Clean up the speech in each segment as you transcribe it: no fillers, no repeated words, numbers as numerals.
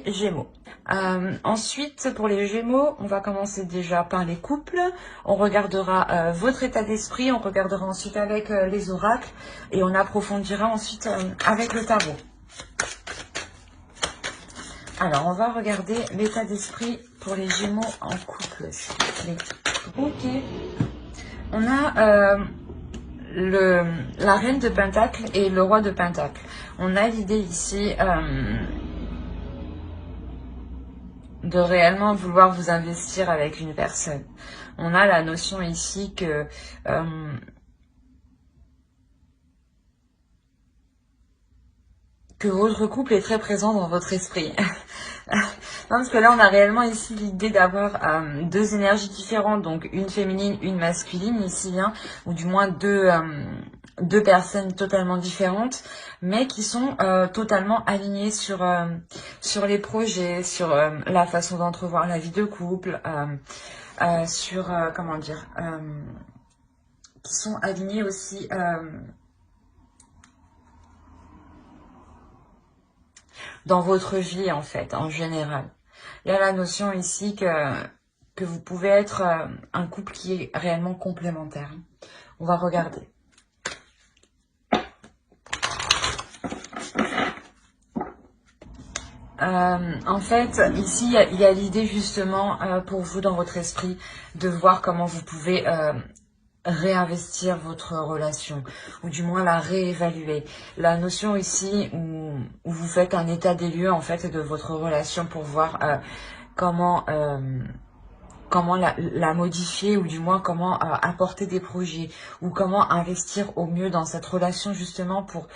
Gémeaux. Ensuite, pour les Gémeaux, on va commencer déjà par les couples. On regardera votre état d'esprit, on regardera ensuite avec les oracles et on approfondira ensuite avec le tarot. Alors, on va regarder l'état d'esprit pour les Gémeaux en couple, s'il vous plaît. Ok. On a la reine de Pentacle et le roi de Pentacle. On a l'idée ici de réellement vouloir vous investir avec une personne. On a la notion ici que votre couple est très présent dans votre esprit. Non, parce que là, on a réellement ici l'idée d'avoir deux énergies différentes, donc une féminine, une masculine ici, hein, ou du moins deux personnes totalement différentes, mais qui sont totalement alignées sur les projets, sur la façon d'entrevoir la vie de couple, sur, comment dire, qui sont alignées aussi dans votre vie, en fait, en général. Il y a la notion ici que vous pouvez être un couple qui est réellement complémentaire. On va regarder. En fait, ici, il y a l'idée justement pour vous dans votre esprit de voir comment vous pouvez réinvestir votre relation, ou du moins la réévaluer. La notion ici où vous faites un état des lieux en fait de votre relation pour voir comment la modifier, ou du moins comment apporter des projets, ou comment investir au mieux dans cette relation justement pour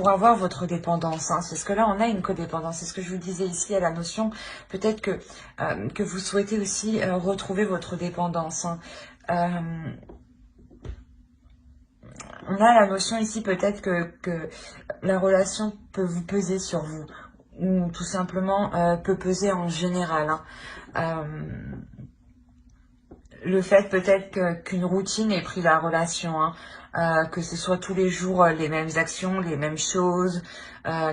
avoir votre dépendance. Hein. C'est ce que là, on a une codépendance. C'est ce que je vous disais ici à la notion. Peut-être que vous souhaitez aussi retrouver votre dépendance. Hein. On a la notion ici peut-être que la relation peut vous peser sur vous, ou tout simplement peut peser en général. Hein. Le fait peut-être qu'une routine ait pris la relation, hein, que ce soit tous les jours les mêmes actions, les mêmes choses,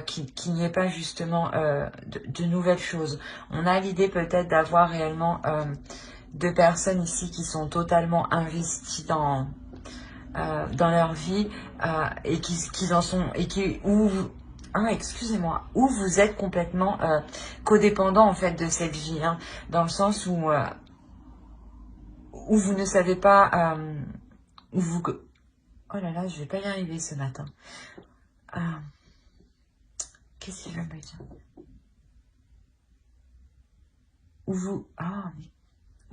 qu'il n'y ait pas justement de nouvelles choses. On a l'idée peut-être d'avoir réellement deux personnes ici qui sont totalement investies dans leur vie et qui en sont et qui excusez-moi, où vous êtes complètement codépendant en fait de cette vie, hein, dans le sens où vous ne savez pas où vous... Oh là là, je vais pas y arriver ce matin. Qu'est-ce qu'il va me dire? Où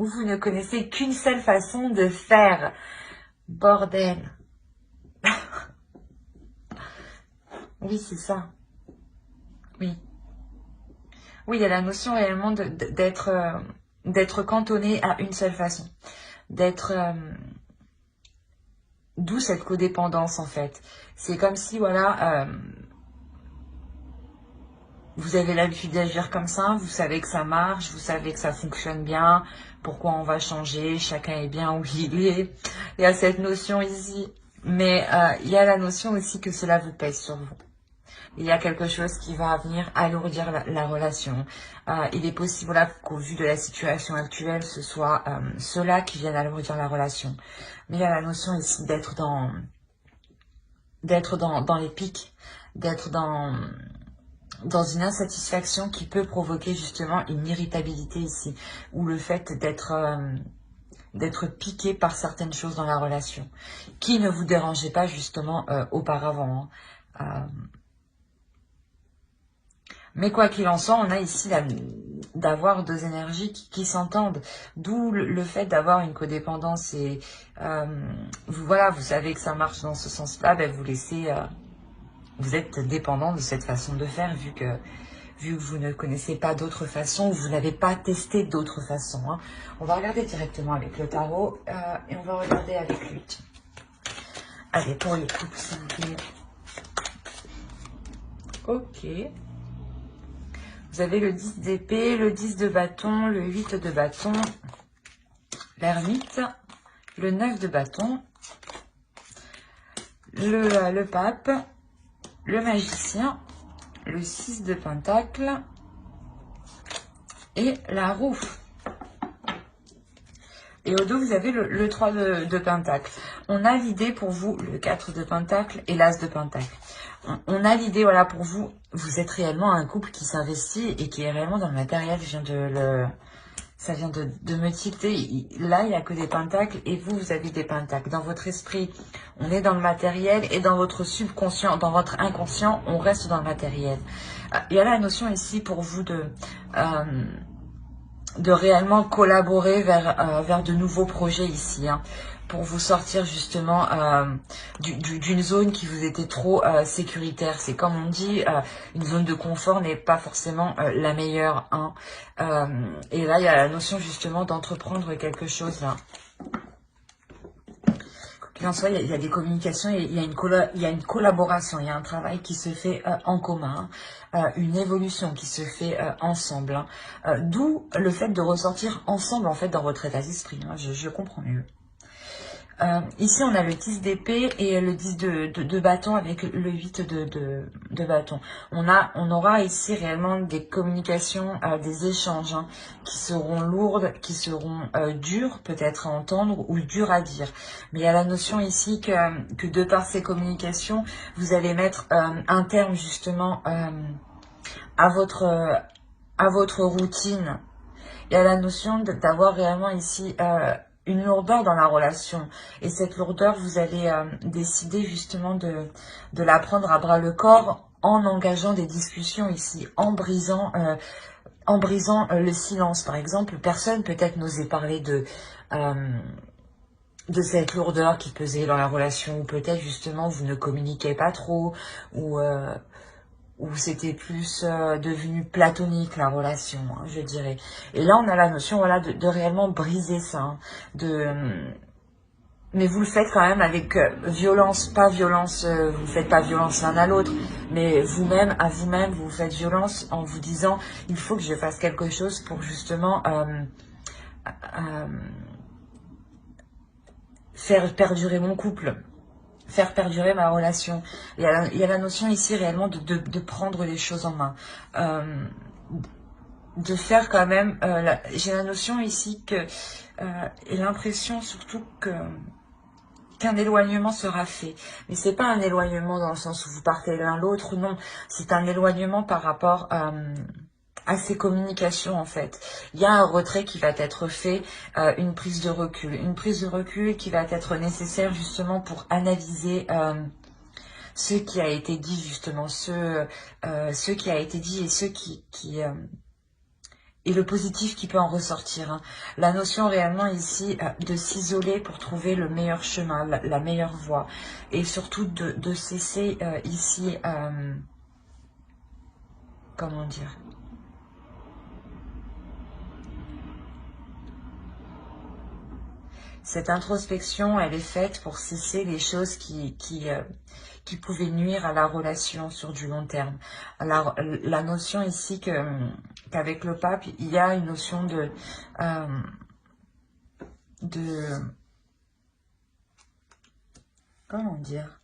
vous ne connaissez qu'une seule façon de faire. Bordel. Oui, c'est ça. Oui. Oui, il y a la notion réellement d'être cantonné à une seule façon. D'être... d'où cette codépendance, en fait. C'est comme si, voilà... vous avez l'habitude d'agir comme ça, vous savez que ça marche, vous savez que ça fonctionne bien, pourquoi on va changer, chacun est bien où il est. Il y a cette notion ici, mais il y a la notion aussi que cela vous pèse sur vous. Il y a quelque chose qui va venir alourdir la relation. Il est possible voilà, qu'au vu de la situation actuelle, ce soit cela qui vienne alourdir la relation. Mais il y a la notion ici d'être dans les pics, d'être dans une insatisfaction qui peut provoquer justement une irritabilité ici, ou le fait d'être piqué par certaines choses dans la relation, qui ne vous dérangeaient pas justement auparavant. Hein. Mais quoi qu'il en soit, on a ici d'avoir deux énergies qui s'entendent, d'où le fait d'avoir une codépendance. Et vous savez que ça marche dans ce sens-là, ben vous laissez... vous êtes dépendant de cette façon de faire, vu que vous ne connaissez pas d'autres façons, vous n'avez pas testé d'autres façons. Hein. On va regarder directement avec le tarot et on va regarder avec lui. Allez, pour les couples, s'il vous plaît. Ok. Vous avez le 10 d'épée, le 10 de bâton, le 8 de bâton, l'ermite, le 9 de bâton, le pape, le magicien, le 6 de Pentacle et la roue. Et au dos, vous avez le 3 de Pentacle. On a l'idée pour vous, le 4 de Pentacle et l'As de Pentacle. On a l'idée, voilà, pour vous, vous êtes réellement un couple qui s'investit et qui est réellement dans le matériel. Ça vient de me tilter. Là, il n'y a que des pentacles et vous avez des pentacles. Dans votre esprit, on est dans le matériel et dans votre subconscient, dans votre inconscient, on reste dans le matériel. Il y a la notion ici pour vous de réellement collaborer vers de nouveaux projets ici, hein, pour vous sortir justement d'une zone qui vous était trop sécuritaire. C'est comme on dit, une zone de confort n'est pas forcément la meilleure, hein. Et là, il y a la notion justement d'entreprendre quelque chose là. Quoi qu'il en soit, il y a des communications, il y a une collaboration, il y a un travail qui se fait en commun, une évolution qui se fait ensemble, hein. D'où le fait de ressortir ensemble en fait dans votre état d'esprit, hein. Je comprends mieux. Ici, on a le 10 d'épée et le 10 de bâton avec le 8 de bâton. On aura ici réellement des communications, des échanges, hein, qui seront lourdes, qui seront dures peut-être à entendre ou dures à dire. Mais il y a la notion ici que de par ces communications, vous allez mettre un terme justement à votre routine. Il y a la notion d'avoir réellement ici une lourdeur dans la relation. Et cette lourdeur, vous allez décider justement de la prendre à bras le corps en engageant des discussions ici, en brisant le silence. Par exemple, personne peut-être n'osait parler de cette lourdeur qui pesait dans la relation, ou peut-être justement vous ne communiquez pas trop, ou c'était plus devenu platonique la relation, hein, je dirais. Et là, on a la notion, voilà, de réellement briser ça, hein, mais vous le faites quand même avec violence, pas violence, vous ne faites pas violence l'un à l'autre, mais vous-même, à vous-même, vous faites violence en vous disant, il faut que je fasse quelque chose pour justement faire perdurer mon couple, faire perdurer ma relation. Il y a la notion ici réellement de prendre les choses en main. De faire quand même... j'ai la notion ici que... et l'impression surtout qu'un éloignement sera fait. Mais c'est pas un éloignement dans le sens où vous partez l'un l'autre, non. C'est un éloignement par rapport à ces communications en fait. Il y a un retrait qui va être fait, une prise de recul. Une prise de recul qui va être nécessaire justement pour analyser ce qui a été dit justement, ce qui a été dit et ce et le positif qui peut en ressortir, hein. La notion réellement ici de s'isoler pour trouver le meilleur chemin, la meilleure voie. Et surtout de cesser ici, comment dire, cette introspection, elle est faite pour cesser les choses qui pouvaient nuire à la relation sur du long terme. Alors, la notion ici qu'avec le pape, il y a une notion de comment dire,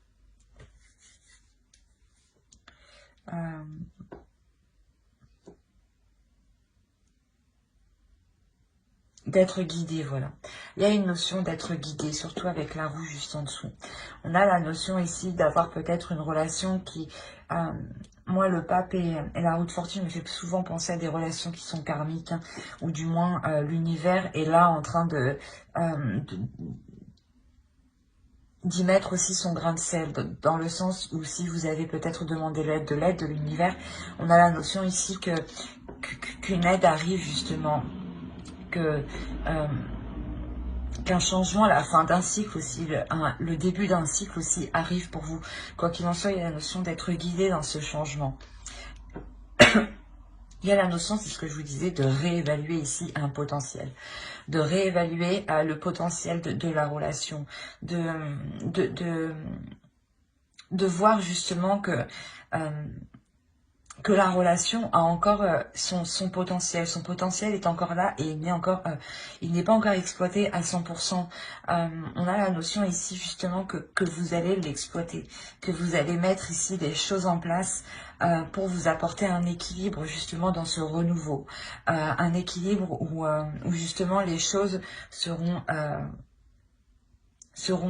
d'être guidé, voilà. Il y a une notion d'être guidé, surtout avec la roue juste en dessous. On a la notion ici d'avoir peut-être une relation qui... moi, le pape et la roue de fortune me fait souvent penser à des relations qui sont karmiques, hein, ou du moins l'univers est là en train d'y mettre aussi son grain de sel, dans le sens où si vous avez peut-être demandé l'aide de l'univers, on a la notion ici qu'une aide arrive justement, qu'un changement à la fin d'un cycle aussi, le début d'un cycle aussi arrive pour vous. Quoi qu'il en soit, il y a la notion d'être guidé dans ce changement. Il y a la notion, c'est ce que je vous disais, de réévaluer ici un potentiel. De réévaluer le potentiel de la relation. De voir justement que que la relation a encore son potentiel. Son potentiel est encore là et il n'est pas encore exploité à 100%. On a la notion ici justement que vous allez l'exploiter, que vous allez mettre ici des choses en place pour vous apporter un équilibre justement dans ce renouveau. Un équilibre où justement les choses seront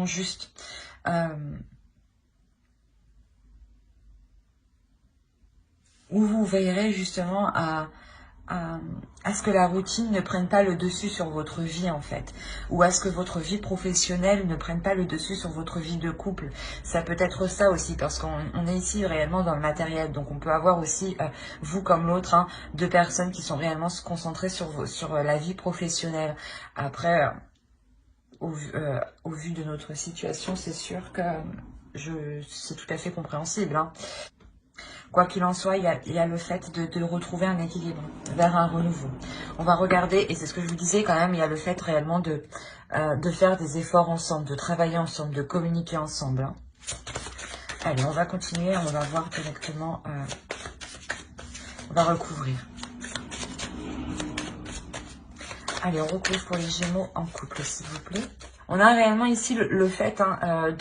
justes. Où vous veillerez justement à ce que la routine ne prenne pas le dessus sur votre vie en fait, ou à ce que votre vie professionnelle ne prenne pas le dessus sur votre vie de couple. Ça peut être ça aussi, parce qu'on est ici réellement dans le matériel, donc on peut avoir aussi, vous comme l'autre, hein, deux personnes qui sont réellement concentrées sur la vie professionnelle. Après, au vu de notre situation, c'est sûr que c'est tout à fait compréhensible, hein. Quoi qu'il en soit, il y a le fait de retrouver un équilibre vers un renouveau. On va regarder, et c'est ce que je vous disais quand même, il y a le fait réellement de faire des efforts ensemble, de travailler ensemble, de communiquer ensemble, hein. Allez, on va continuer, on va voir directement, on va recouvrir. Allez, on recouvre pour les Gémeaux en couple, s'il vous plaît. On a réellement ici le fait hein,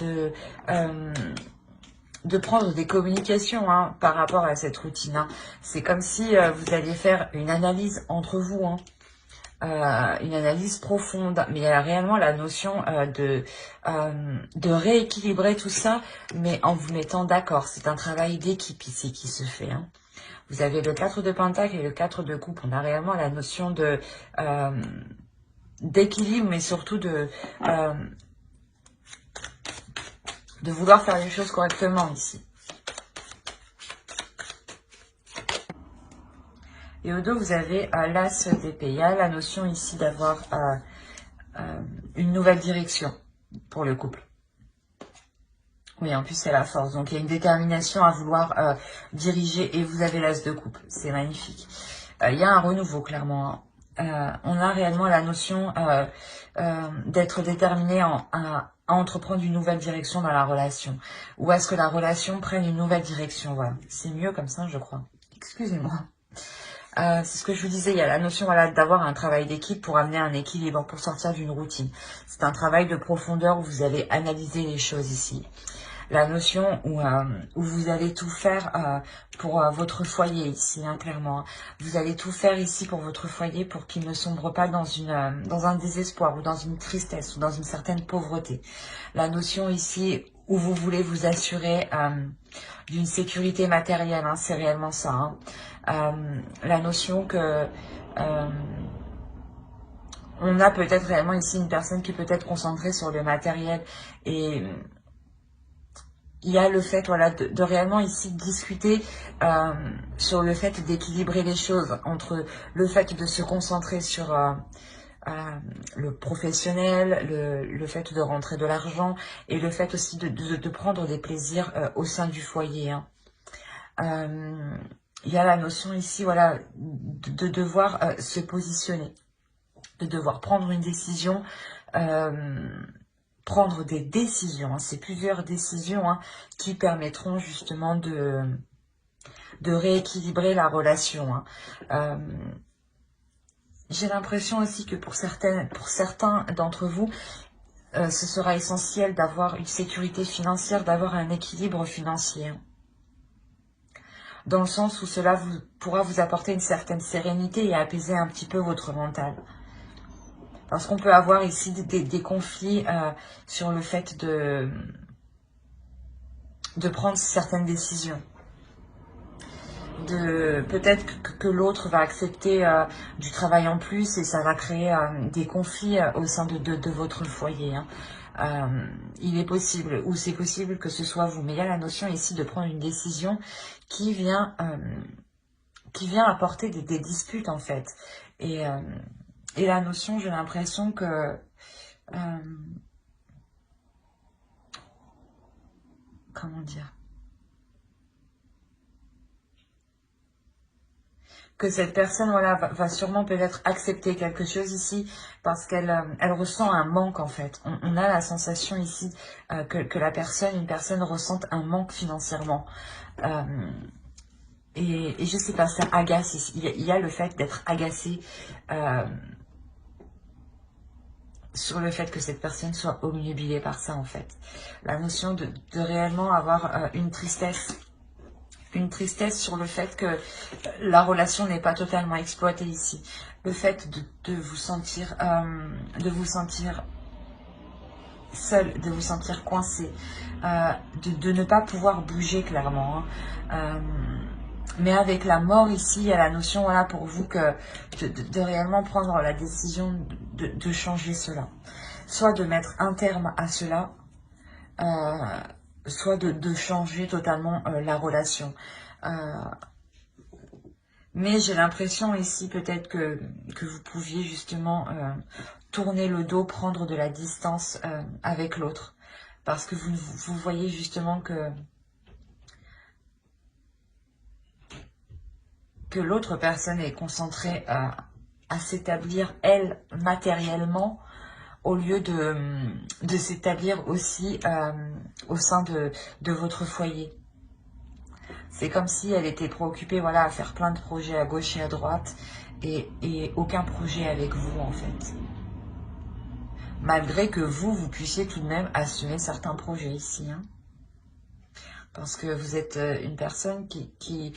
de prendre des communications hein, par rapport à cette routine. Hein. C'est comme si vous alliez faire une analyse entre vous, hein, une analyse profonde, mais il y a réellement la notion de rééquilibrer tout ça, mais en vous mettant d'accord. C'est un travail d'équipe ici qui se fait. Hein. Vous avez le 4 de Pentacle et le 4 de Coupe. On a réellement la notion d'équilibre, mais surtout de vouloir faire les choses correctement ici. Et au dos, vous avez l'As d'épée. Il y a la notion ici d'avoir une nouvelle direction pour le couple. Oui, en plus, c'est la force. Donc, il y a une détermination à vouloir diriger. Et vous avez l'As de coupe. C'est magnifique. Il y a un renouveau, clairement. Hein. On a réellement la notion d'être déterminé à entreprendre une nouvelle direction dans la relation. Ou à ce que la relation prenne une nouvelle direction. Voilà. C'est mieux comme ça, je crois. Excusez-moi. C'est ce que je vous disais, il y a la notion voilà, d'avoir un travail d'équipe pour amener un équilibre, pour sortir d'une routine. C'est un travail de profondeur où vous allez analyser les choses ici. La notion où vous allez tout faire pour votre foyer ici, hein, clairement. Vous allez tout faire ici pour votre foyer pour qu'il ne sombre pas dans un désespoir ou dans une tristesse ou dans une certaine pauvreté. La notion ici où vous voulez vous assurer d'une sécurité matérielle, hein, c'est réellement ça. Hein. La notion que on a peut-être réellement ici une personne qui peut être concentrée sur le matériel et il y a le fait voilà, de réellement ici discuter sur le fait d'équilibrer les choses entre le fait de se concentrer sur le professionnel, le fait de rentrer de l'argent et le fait aussi de prendre des plaisirs au sein du foyer. Hein. Il y a la notion ici voilà, de devoir se positionner, de devoir prendre une décision, prendre des décisions. Hein, c'est plusieurs décisions hein, qui permettront justement de rééquilibrer la relation. Hein. J'ai l'impression aussi que pour certains d'entre vous, ce sera essentiel d'avoir une sécurité financière, d'avoir un équilibre financier. Dans le sens où cela pourra vous apporter une certaine sérénité et apaiser un petit peu votre mental. Parce qu'on peut avoir ici des conflits sur le fait de prendre certaines décisions. Peut-être que l'autre va accepter du travail en plus et ça va créer des conflits au sein de votre foyer. Hein. Il est possible, ou c'est possible que ce soit vous, mais il y a la notion ici de prendre une décision qui vient apporter des disputes en fait. Et la notion, j'ai l'impression que comment dire, que cette personne voilà, va sûrement peut-être accepter quelque chose ici parce qu'elle elle ressent un manque en fait. On a la sensation ici que une personne ressente un manque financièrement. Et je sais pas, ça agace ici. Il y a le fait d'être agacé sur le fait que cette personne soit omnubilée par ça, en fait. La notion de réellement avoir une tristesse sur le fait que la relation n'est pas totalement exploitée ici. Le fait de vous sentir seul, de vous sentir coincé, de ne pas pouvoir bouger clairement. Hein. Mais avec la mort ici, il y a la notion, voilà, pour vous, que de réellement prendre la décision de changer cela. Soit de mettre un terme à cela, soit de changer totalement la relation. Mais j'ai l'impression ici peut-être que vous pouviez justement tourner le dos, prendre de la distance avec l'autre. Parce que vous voyez justement que l'autre personne est concentrée à s'établir, elle, matériellement, au lieu de s'établir aussi au sein de votre foyer. C'est comme si elle était préoccupée, voilà, à faire plein de projets à gauche et à droite et aucun projet avec vous, en fait. Malgré que vous puissiez tout de même assumer certains projets ici. Hein. Parce que vous êtes une personne qui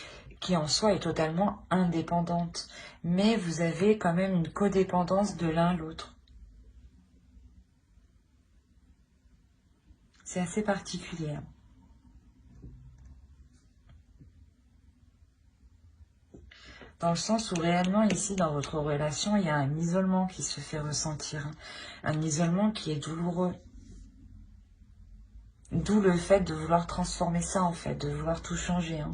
en soi est totalement indépendante. Mais vous avez quand même une codépendance de l'un à l'autre. C'est assez particulier. Hein. Dans le sens où réellement ici dans votre relation, il y a un isolement qui se fait ressentir. Hein. Un isolement qui est douloureux. D'où le fait de vouloir transformer ça en fait, de vouloir tout changer. Hein.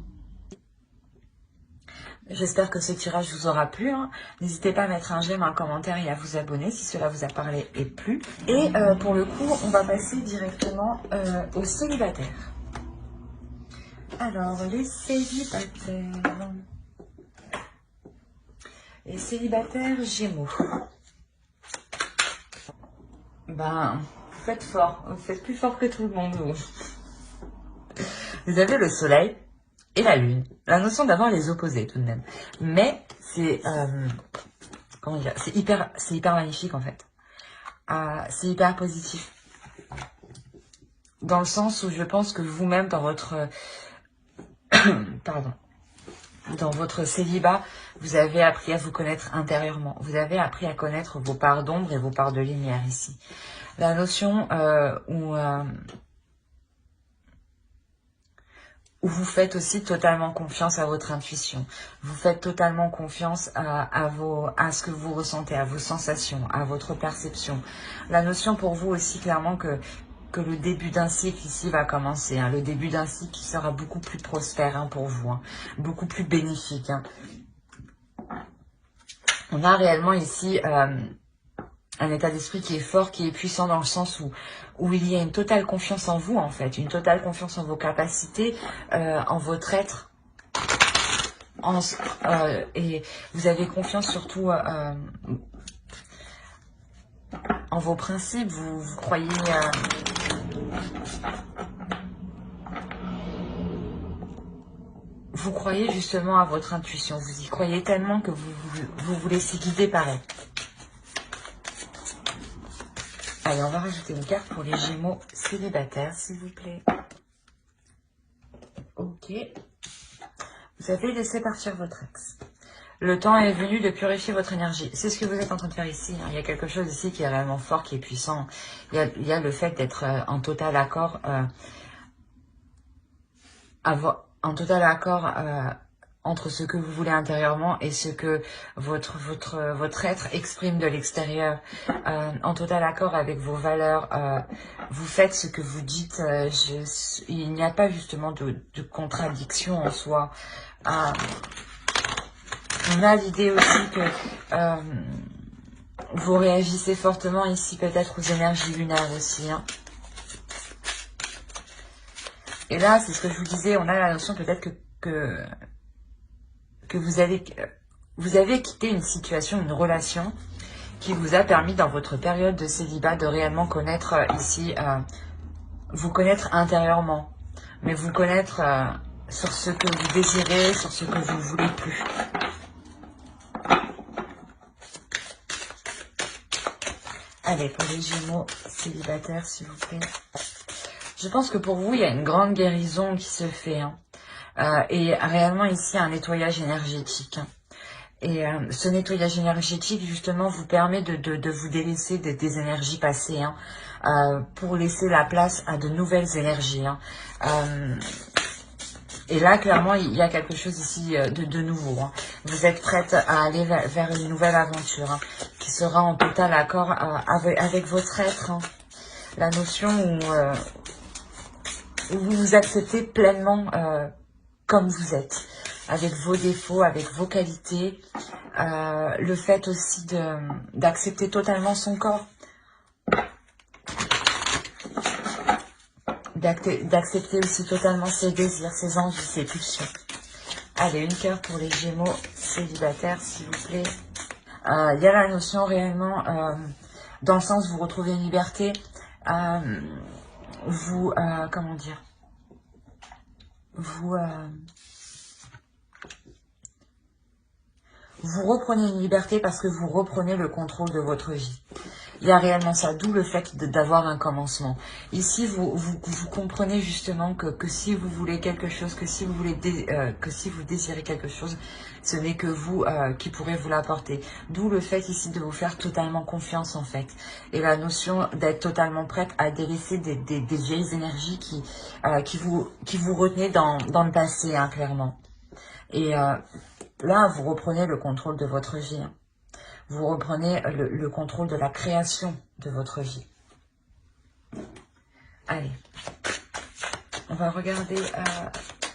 J'espère que ce tirage vous aura plu. Hein. N'hésitez pas à mettre un j'aime, un commentaire et à vous abonner si cela vous a parlé et plu. Et pour le coup, on va passer directement aux célibataires. Alors, les célibataires. Les célibataires Gémeaux. Ben, vous faites fort. Vous faites plus fort que tout le monde, vous. Vous avez le soleil et la lune. La notion d'avoir les opposés, tout de même. Mais, c'est... comment dire, c'est hyper magnifique, en fait. C'est hyper positif. Dans le sens où je pense que vous-même, dans votre... pardon. Dans votre célibat, vous avez appris à vous connaître intérieurement. Vous avez appris à connaître vos parts d'ombre et vos parts de lumière ici. La notion où vous faites aussi totalement confiance à votre intuition. Vous faites totalement confiance à ce que vous ressentez, à vos sensations, à votre perception. La notion pour vous aussi clairement que le début d'un cycle ici va commencer. Hein. Le début d'un cycle qui sera beaucoup plus prospère hein, pour vous. Hein. Beaucoup plus bénéfique. Hein. On a réellement ici un état d'esprit qui est fort, qui est puissant dans le sens où il y a une totale confiance en vous en fait. Une totale confiance en vos capacités, en votre être. Et vous avez confiance surtout en vos principes. Vous croyez... vous croyez justement à votre intuition. Vous y croyez tellement que vous vous laissez guider par elle. Allez, on va rajouter une carte pour les Gémeaux célibataires, s'il vous plaît. Ok. Vous avez laissé partir votre ex. Le temps est venu de purifier votre énergie. C'est ce que vous êtes en train de faire ici. Hein. Il y a quelque chose ici qui est vraiment fort, qui est puissant. Il y a le fait d'être en total accord, entre ce que vous voulez intérieurement et ce que votre être exprime de l'extérieur, en total accord avec vos valeurs. Vous faites ce que vous dites. Il n'y a pas justement de contradiction en soi. On a l'idée aussi que vous réagissez fortement ici peut-être aux énergies lunaires aussi. Hein. Et là, c'est ce que je vous disais, on a la notion peut-être que vous avez quitté une situation, une relation qui vous a permis dans votre période de célibat de réellement connaître ici, vous connaître intérieurement, mais vous connaître sur ce que vous désirez, sur ce que vous ne voulez plus. Allez, pour les Gémeaux célibataires, s'il vous plaît. Je pense que pour vous, il y a une grande guérison qui se fait. Hein. Et réellement, ici, un nettoyage énergétique. Hein. Et ce nettoyage énergétique, justement, vous permet de vous délaisser des énergies passées, hein, pour laisser la place à de nouvelles énergies. Hein. Et là, clairement, il y a quelque chose ici de nouveau. Hein. Vous êtes prête à aller vers une nouvelle aventure, hein, qui sera en total accord avec votre être. Hein. La notion où vous vous acceptez pleinement comme vous êtes, avec vos défauts, avec vos qualités. Le fait aussi d'accepter totalement son corps. D'accepter aussi totalement ses désirs, ses envies, ses pulsions. Allez, une cœur pour les Gémeaux célibataires, s'il vous plaît. Il y a la notion réellement, dans le sens où vous retrouvez une liberté, comment dire, vous reprenez une liberté parce que vous reprenez le contrôle de votre vie. Il y a réellement ça, d'où le fait d'avoir un commencement. Ici, vous comprenez justement que si vous voulez quelque chose, que si vous désirez quelque chose, ce n'est que vous qui pourrez vous l'apporter. D'où le fait ici de vous faire totalement confiance en fait. Et la notion d'être totalement prête à délaisser des vieilles énergies qui vous retenaient dans le passé, hein, clairement. Et là, vous reprenez le contrôle de votre vie. Hein. Vous reprenez le contrôle de la création de votre vie. Allez, on va regarder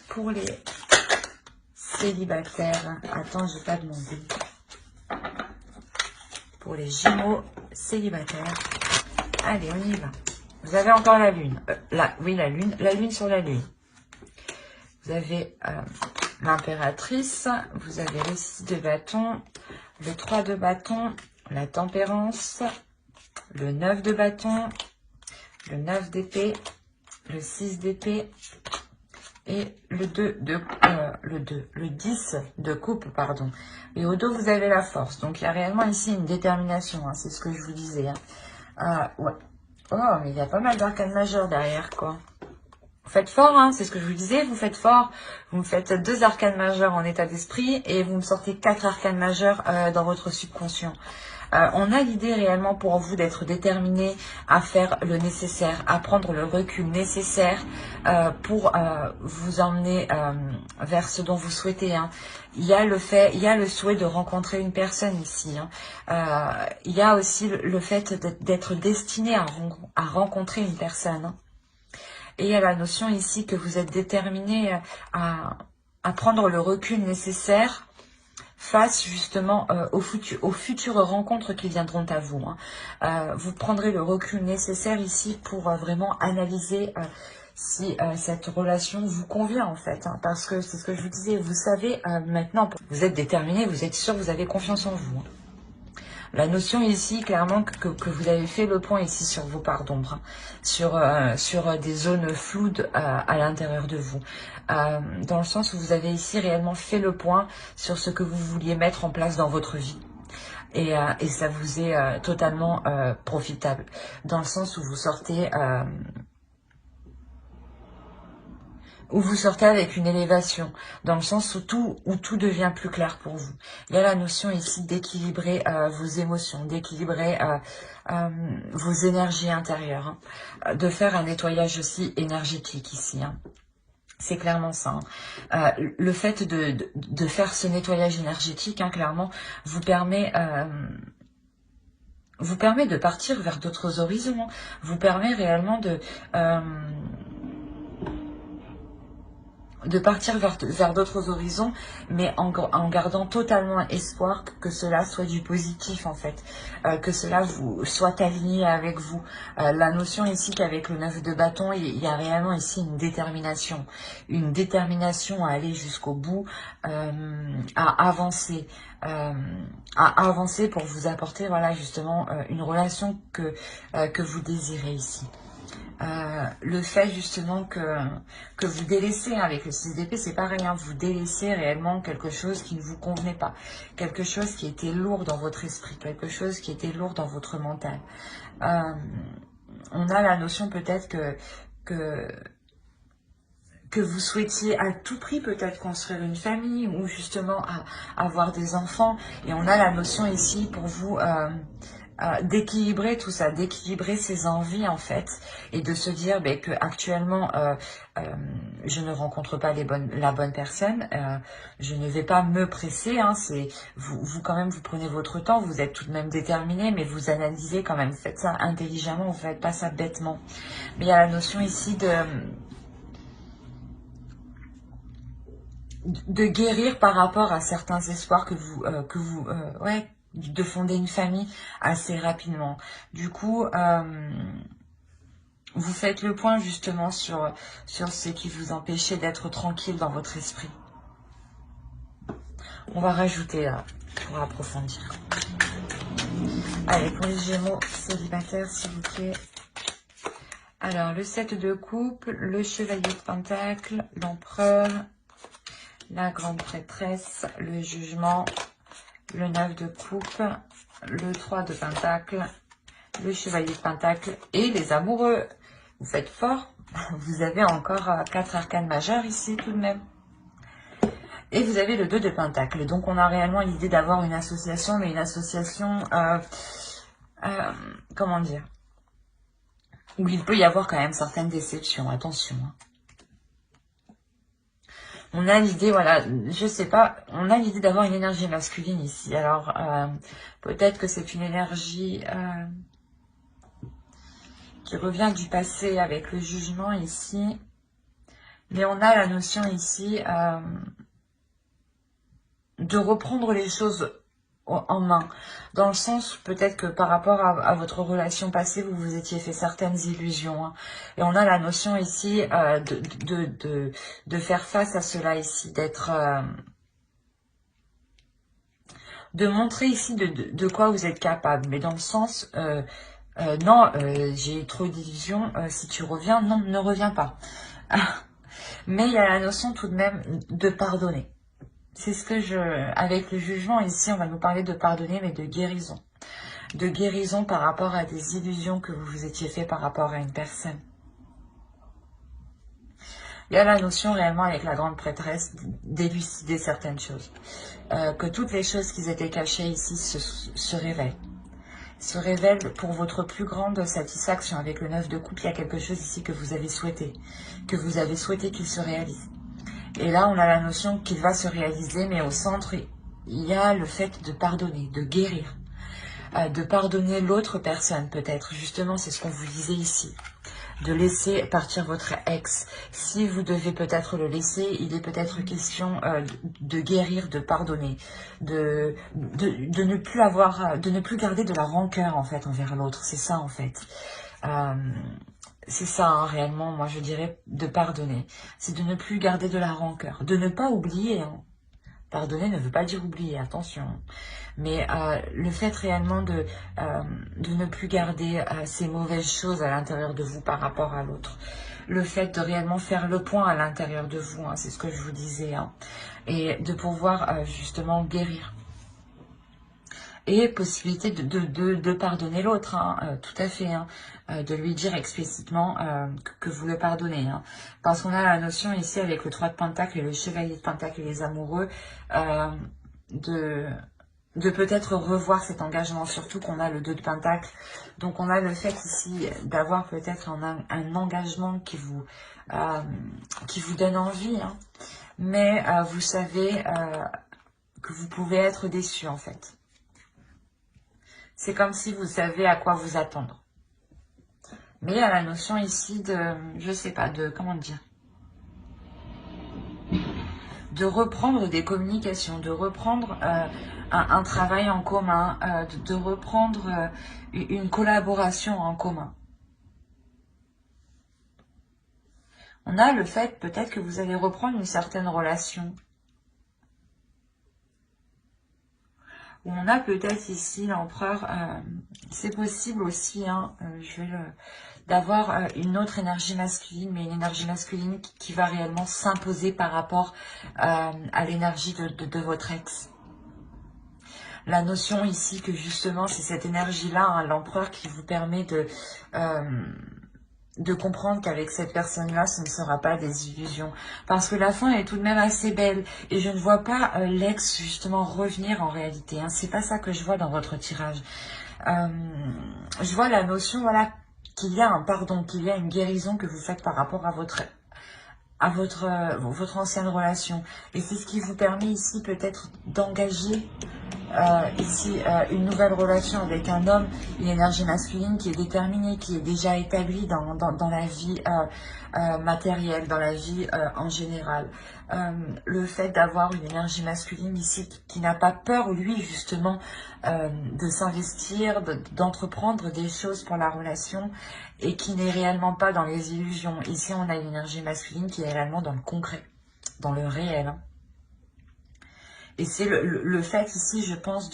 pour les célibataires. Attends, je n'ai pas demandé. Pour les Gémeaux célibataires. Allez, on y va. Vous avez encore la lune. Oui, la lune sur la lune. Vous avez l'impératrice, vous avez le 6 de bâton, le 3 de bâton, la tempérance, le 9 de bâton, le 9 d'épée, le 6 d'épée et le 10 de coupe, pardon. Et au dos, vous avez la force. Donc, il y a réellement ici une détermination, hein, c'est ce que je vous disais. Hein. Ouais. Oh, mais il y a pas mal d'arcanes majeures derrière, quoi. Vous faites fort, hein, c'est ce que je vous disais, vous faites fort. Vous me faites 2 arcanes majeures en état d'esprit et vous me sortez 4 arcanes majeures dans votre subconscient. On a l'idée réellement pour vous d'être déterminé à faire le nécessaire, à prendre le recul nécessaire pour vous emmener vers ce dont vous souhaitez. Hein. Il y a le souhait de rencontrer une personne ici. Hein. Il y a aussi le fait d'être destiné à rencontrer une personne. Hein. Et il y a la notion ici que vous êtes déterminé à prendre le recul nécessaire face justement aux futures rencontres qui viendront à vous. Hein. Vous prendrez le recul nécessaire ici pour vraiment analyser si cette relation vous convient en fait. Hein, parce que c'est ce que je vous disais, vous savez maintenant, vous êtes déterminé, vous êtes sûr, vous avez confiance en vous. Hein. La notion ici, clairement, que vous avez fait le point ici sur vos parts d'ombre, hein, sur des zones floues à l'intérieur de vous, dans le sens où vous avez ici réellement fait le point sur ce que vous vouliez mettre en place dans votre vie. Et ça vous est totalement profitable, dans le sens où vous sortez... avec une élévation, dans le sens où tout devient plus clair pour vous. Il y a la notion ici d'équilibrer vos émotions, d'équilibrer vos énergies intérieures, hein, de faire un nettoyage aussi énergétique ici. Hein. C'est clairement ça. Hein. Le fait de faire ce nettoyage énergétique, hein, clairement, vous permet de partir vers d'autres horizons. Hein. Vous permet réellement de partir vers d'autres horizons, mais en gardant totalement espoir que cela soit du positif en fait, que cela soit aligné avec vous. La notion ici qu'avec le 9 de bâton, il y a réellement ici une détermination à aller jusqu'au bout, à avancer pour vous apporter voilà justement une relation que vous désirez ici. Le fait justement que vous délaissez, hein, avec le 6 d'épée, c'est pareil, hein, vous délaissez réellement quelque chose qui ne vous convenait pas, quelque chose qui était lourd dans votre esprit, quelque chose qui était lourd dans votre mental. On a la notion peut-être que vous souhaitiez à tout prix peut-être construire une famille ou justement avoir des enfants. Et on a la notion ici pour vous d'équilibrer tout ça, d'équilibrer ses envies en fait, et de se dire ben, que actuellement je ne rencontre pas la bonne personne, je ne vais pas me presser, hein, c'est vous quand même vous prenez votre temps, vous êtes tout de même déterminé, mais vous analysez quand même, vous faites ça intelligemment, vous faites pas ça bêtement. Mais il y a la notion ici de guérir par rapport à certains espoirs ouais, de fonder une famille assez rapidement. Du coup, vous faites le point justement sur ce qui vous empêchait d'être tranquille dans votre esprit. On va rajouter là, pour approfondir. Allez, pour les Gémeaux célibataires, s'il vous plaît. Alors, le 7 de coupe, le chevalier de pentacle, l'empereur, la grande prêtresse, le jugement, le 9 de coupe, le 3 de pentacle, le chevalier de pentacle et les amoureux. Vous faites fort, vous avez encore 4 arcanes majeures ici tout de même. Et vous avez le 2 de pentacle. Donc on a réellement l'idée d'avoir une association, mais une association, comment dire, où il peut y avoir quand même certaines déceptions, attention. On a l'idée, voilà, je sais pas, on a l'idée d'avoir une énergie masculine ici. Alors, peut-être que c'est une énergie qui revient du passé avec le jugement ici. Mais on a la notion ici de reprendre les choses en main. Dans le sens, peut-être que par rapport à votre relation passée, vous vous étiez fait certaines illusions. Hein. Et on a la notion ici de faire face à cela ici, d'être... de montrer ici de quoi vous êtes capable. Mais dans le sens... non, j'ai trop d'illusions, si tu reviens, non, ne reviens pas. Mais il y a la notion tout de même de pardonner. C'est ce que avec le jugement ici, on va nous parler de pardonner, mais de guérison. De guérison par rapport à des illusions que vous vous étiez fait par rapport à une personne. Il y a la notion réellement avec la grande prêtresse d'élucider certaines choses. Que toutes les choses qui étaient cachées ici se révèlent. Se révèlent pour votre plus grande satisfaction. Avec le 9 de coupe, il y a quelque chose ici que vous avez souhaité. Que vous avez souhaité qu'il se réalise. Et là, on a la notion qu'il va se réaliser, mais au centre, il y a le fait de pardonner, de guérir. De pardonner l'autre personne, peut-être. Justement, c'est ce qu'on vous disait ici. De laisser partir votre ex. Si vous devez peut-être le laisser, il est peut-être question de guérir, de pardonner. De ne plus avoir, de ne plus garder de la rancœur, en fait, envers l'autre. C'est ça, en fait. C'est ça, hein, réellement, moi je dirais de pardonner. C'est de ne plus garder de la rancœur, de ne pas oublier. Hein. Pardonner ne veut pas dire oublier, attention. Mais le fait réellement de ne plus garder ces mauvaises choses à l'intérieur de vous par rapport à l'autre. Le fait de réellement faire le point à l'intérieur de vous, hein, c'est ce que je vous disais. Hein, et de pouvoir justement guérir. Et possibilité de pardonner l'autre, hein, tout à fait, hein, de lui dire explicitement que vous le pardonnez. Hein, parce qu'on a la notion ici avec le 3 de pentacle et le chevalier de pentacle et les amoureux, de peut-être revoir cet engagement, surtout qu'on a le 2 de pentacle. Donc on a le fait ici d'avoir peut-être un engagement qui vous donne envie, hein, mais vous savez que vous pouvez être déçu en fait. C'est comme si vous savez à quoi vous attendre. Mais il y a la notion ici de, je sais pas, de, comment dire, de reprendre des communications, de reprendre un travail en commun, de reprendre une collaboration en commun. On a le fait peut-être que vous allez reprendre une certaine relation. où on a peut-être ici l'empereur. C'est possible aussi, hein, d'avoir une autre énergie masculine, mais une énergie masculine qui va réellement s'imposer par rapport à l'énergie de votre ex. La notion ici que justement c'est cette énergie-là, hein, l'empereur, qui vous permet de comprendre qu'avec cette personne-là, ce ne sera pas des illusions. Parce que la fin est tout de même assez belle. Et je ne vois pas l'ex justement revenir en réalité. Hein. C'est pas ça que je vois dans votre tirage. Je vois la notion, voilà, qu'il y a un pardon, qu'il y a une guérison que vous faites par rapport à votre ancienne relation. Et c'est ce qui vous permet ici peut-être d'engager une nouvelle relation avec un homme, une énergie masculine qui est déterminée, qui est déjà établie dans la vie matérielle, dans la vie en général. Le fait d'avoir une énergie masculine ici qui n'a pas peur, lui, justement, de s'investir, d'entreprendre des choses pour la relation et qui n'est réellement pas dans les illusions. Ici, on a une énergie masculine qui est réellement dans le concret, dans le réel. Hein. Et c'est le fait ici, je pense,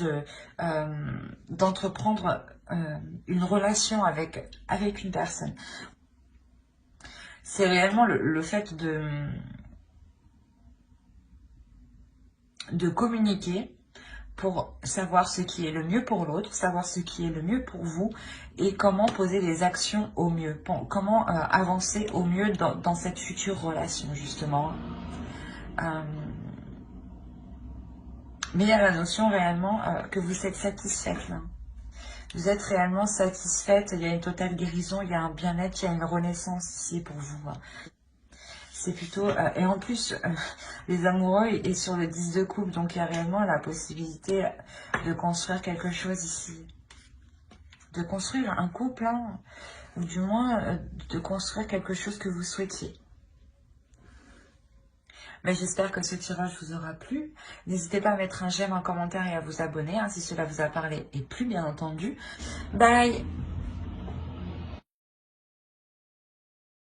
d'entreprendre une relation avec une personne. C'est réellement le fait de communiquer pour savoir ce qui est le mieux pour l'autre, savoir ce qui est le mieux pour vous et comment poser les actions au mieux, comment avancer au mieux dans cette future relation, justement. Mais il y a la notion réellement que vous êtes satisfaite là. Vous êtes réellement satisfaite, il y a une totale guérison, il y a un bien-être, il y a une renaissance ici pour vous. C'est plutôt... et en plus, les amoureux est sur le 10 de coupe, donc il y a réellement la possibilité de construire quelque chose ici. De construire un couple, hein, ou du moins de construire quelque chose que vous souhaitiez. Mais j'espère que ce tirage vous aura plu. N'hésitez pas à mettre un j'aime, un commentaire et à vous abonner hein, si cela vous a parlé et plu, bien entendu. Bye!